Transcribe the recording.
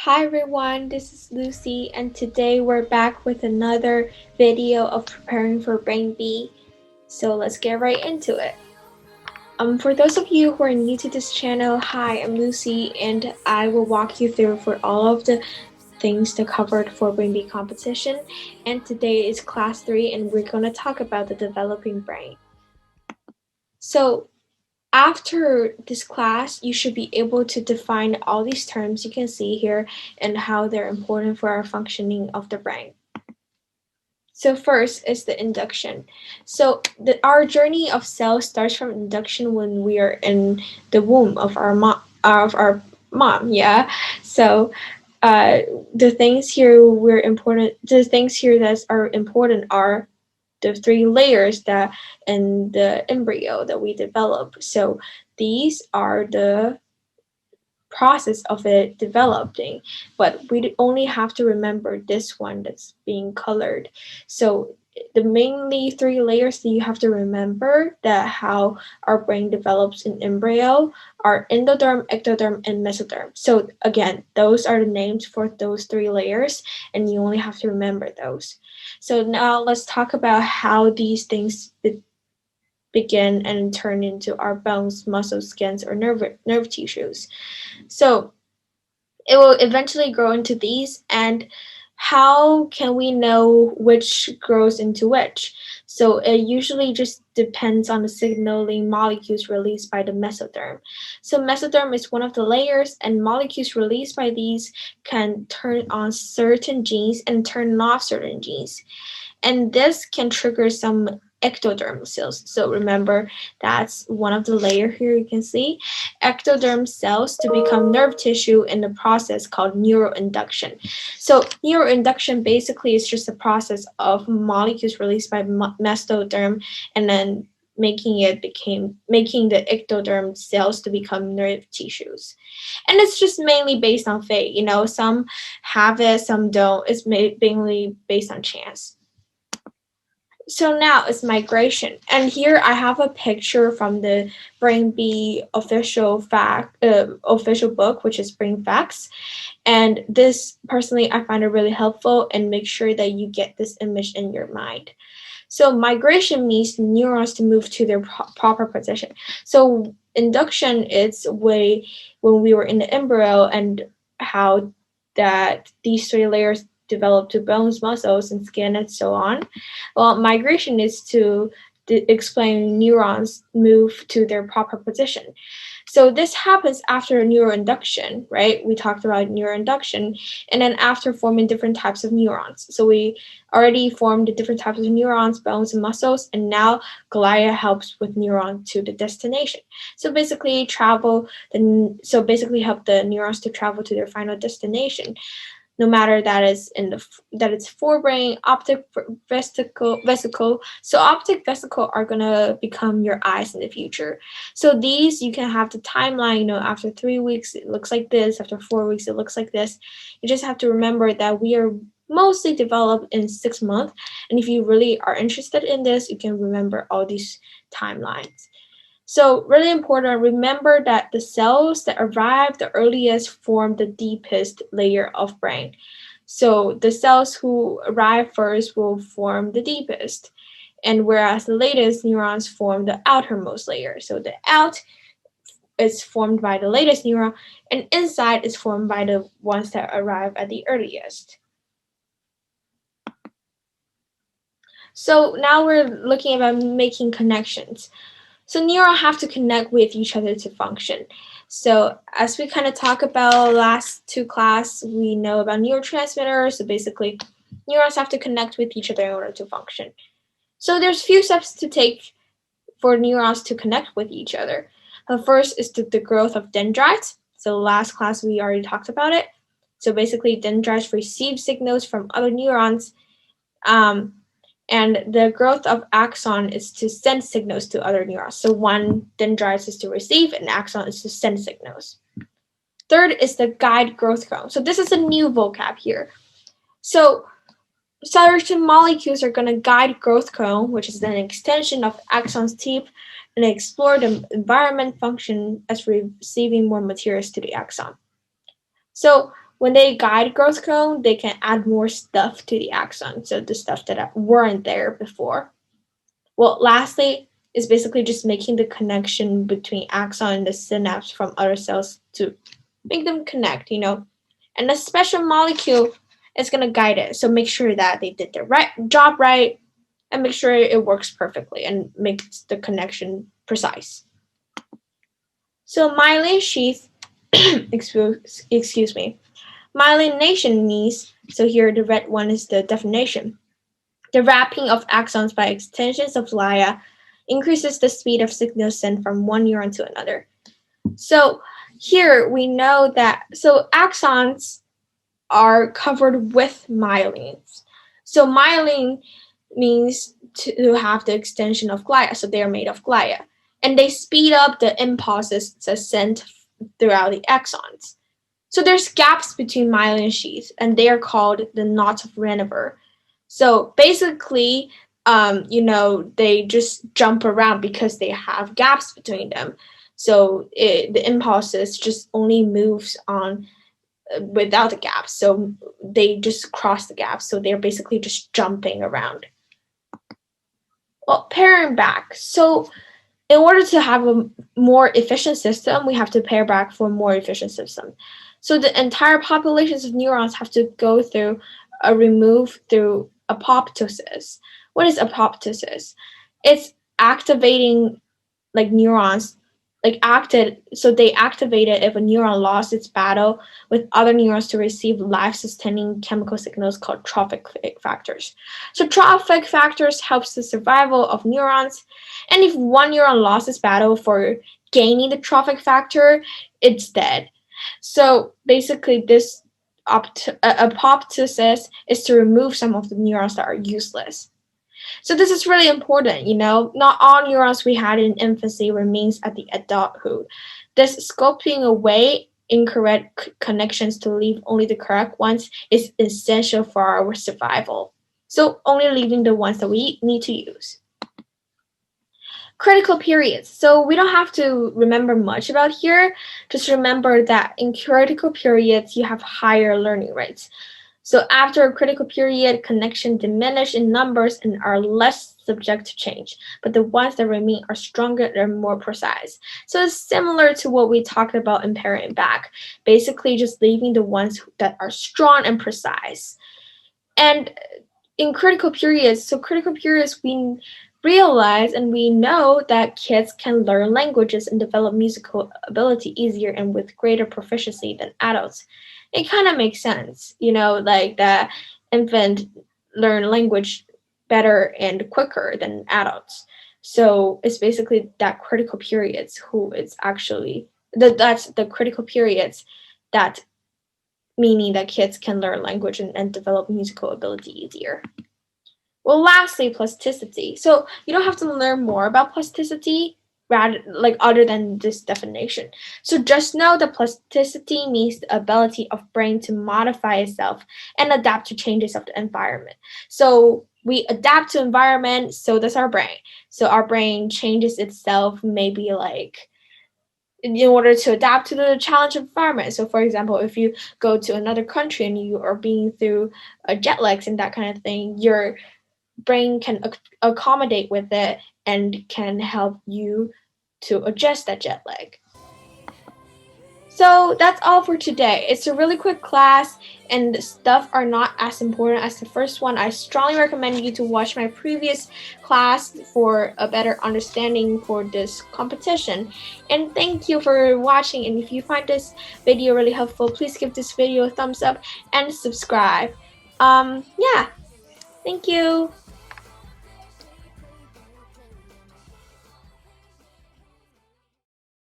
Hi everyone, this is Lucy, and today we're back with another video of preparing for Brain B. So let's get right into it. For those of you who are new to this channel, hi, I'm Lucy, and I will walk you through for all of the things to covered for Brain B competition. And today is class 3, and we're going to talk about the developing brain. So after this class, you should be able to define all these terms you can see here and how they're important for our functioning of the brain. So first is the induction. So our journey of cells starts from induction when we are in the womb of our mom. Yeah. So the things here that are important are the 3 layers that in the embryo that we develop. So these are the process of it developing, but we only have to remember this one that's being colored. So the mainly 3 layers that you have to remember that how our brain develops in embryo are endoderm, ectoderm, and mesoderm. So again, those are the names for those 3 layers, and you only have to remember those. So now let's talk about how these things begin and turn into our bones, muscles, skins, or nerve tissues. So it will eventually grow into these, and how can we know which grows into which? So it usually just depends on the signaling molecules released by the mesoderm. So mesoderm is one of the layers, and molecules released by these can turn on certain genes and turn off certain genes, and this can trigger some ectodermal cells. So remember, that's one of the layer here you can see. Ectoderm cells to become nerve tissue in the process called neuroinduction. So neuroinduction basically is just a process of molecules released by mesoderm and then making the ectoderm cells to become nerve tissues. And it's just mainly based on fate. Some have it, some don't. It's mainly based on chance. So now it's migration, and here I have a picture from the Brain B official book, which is Brain Facts, and this personally I find it really helpful, and make sure that you get this image in your mind. So migration means neurons to move to their proper position. So induction is way when we were in the embryo and how that these 3 layers develop to bones, muscles, and skin, and so on. Well, migration is to explain neurons move to their proper position. So this happens after neuroinduction, right? We talked about neuroinduction, and then after forming different types of neurons. So we already formed the different types of neurons, bones, and muscles, and now glia helps with neuron to the destination. So basically help the neurons to travel to their final destination, no matter that it's forebrain, optic vesicle. So optic vesicle are gonna become your eyes in the future. So these you can have the timeline. After 3 weeks it looks like this. After 4 weeks it looks like this. You just have to remember that we are mostly developed in 6 months, and if you really are interested in this, you can remember all these timelines. So really important, remember that the cells that arrive the earliest form the deepest layer of brain. So the cells who arrive first will form the deepest, and whereas the latest neurons form the outermost layer. So the out is formed by the latest neuron, and inside is formed by the ones that arrive at the earliest. So now we're looking about making connections. So neurons have to connect with each other to function. So as we kind of talk about last 2 class, we know about neurotransmitters. So basically, neurons have to connect with each other in order to function. So there's few steps to take for neurons to connect with each other. The first is the growth of dendrites. So last class we already talked about it. So basically, dendrites receive signals from other neurons. And the growth of axon is to send signals to other neurons. So one dendrites is to receive, and axon is to send signals. Third is the guide growth cone. So this is a new vocab here. So certain molecules are going to guide growth cone, which is an extension of axon's tip, and explore the environment function as receiving more materials to the axon. So when they guide growth cone, they can add more stuff to the axon, so the stuff that weren't there before. Well, lastly, is basically just making the connection between axon and the synapse from other cells to make them connect, And a special molecule is going to guide it. So make sure that they did their job right and make sure it works perfectly and makes the connection precise. So myelin sheath, excuse me, myelination means, so here the red one is the definition. The wrapping of axons by extensions of glia increases the speed of signals sent from one neuron to another. So here we know that, so axons are covered with myelins. So myelin means to have the extension of glia, so they are made of glia. And they speed up the impulses sent throughout the axons. So there's gaps between myelin sheaths, and they are called the knots of Renover. So basically, they just jump around because they have gaps between them. So the impulses just only moves on without the gaps. So they just cross the gaps. So they're basically just jumping around. Well, pairing back. So in order to have a more efficient system, we have to pair back for a more efficient system. So the entire populations of neurons have to go through a remove through apoptosis. What is apoptosis? It's activating neurons, so they activate it if a neuron lost its battle with other neurons to receive life-sustaining chemical signals called trophic factors. So trophic factors helps the survival of neurons, and if one neuron lost its battle for gaining the trophic factor, it's dead. So basically this apoptosis is to remove some of the neurons that are useless. So this is really important, Not all neurons we had in infancy remains at the adulthood. This sculpting away incorrect connections to leave only the correct ones is essential for our survival. So only leaving the ones that we need to use. Critical periods. So we don't have to remember much about here. Just remember that in critical periods, you have higher learning rates. So after a critical period, connections diminish in numbers and are less subject to change, but the ones that remain are stronger and more precise. So it's similar to what we talked about in pairing back, basically just leaving the ones that are strong and precise. And in critical periods, we realize and we know that kids can learn languages and develop musical ability easier and with greater proficiency than adults. It kind of makes sense, the infant learn language better and quicker than adults. So it's basically that critical periods that's the critical periods that meaning that kids can learn language and develop musical ability easier. Well, lastly, plasticity. So you don't have to learn more about plasticity other than this definition. So just know that plasticity means the ability of brain to modify itself and adapt to changes of the environment. So we adapt to environment, so does our brain. So our brain changes itself maybe in order to adapt to the challenge environment. So for example, if you go to another country and you are being through jet lags and that kind of thing, your brain can accommodate with it and can help you to adjust that jet lag. So that's all for today. It's a really quick class and the stuff are not as important as the first one. I strongly recommend you to watch my previous class for a better understanding for this competition. And thank you for watching, and if you find this video really helpful, please give this video a thumbs up and subscribe. Yeah, thank you.